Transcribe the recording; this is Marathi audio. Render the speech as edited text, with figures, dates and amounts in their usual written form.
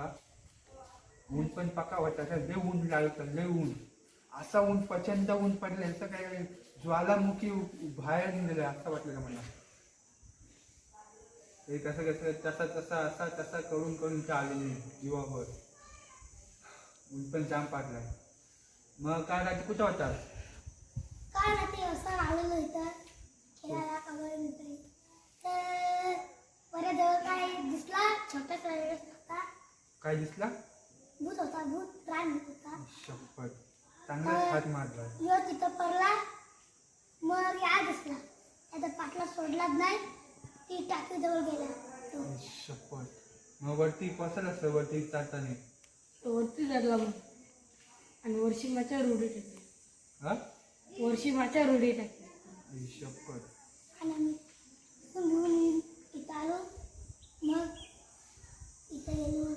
हा ऊन पण पका होता तर लय ऊन लागतं, लय ऊन. असा ऊन प्रचंड ऊन पडलं तर काय ज्वालामुखी बाहेर निघालं असं वाटलं मला. हे कसं कसं तसा तसा असा तसा करून करून चालू जीवावर. ऊन पण जाम पाडलाय. मग काय रात्री कुठं होतास? काय ना ते असं आलेलं इथं खेळायला आवड मिळते तर बऱ्या जवळ काय दिसला छोटासा होता. काय दिसला? भूत होता, भूत प्राण भूत होता. शपथ चांगलाच हात मारला. यो तिथं पडला. मग या दिसला आता पाटला सोडलाच नाही. ती टाकी जवळ गेला तो. शपथ. मग वरती कसं असतं वरती चालताना? वरती धरला मग आणि वर्षी माझ्या रोडी टाकली. हा वर्षी माझ्या रोडी टाकली. शपथ. आणि आम्ही घेऊन इथं आलो. मग इथं गेलो.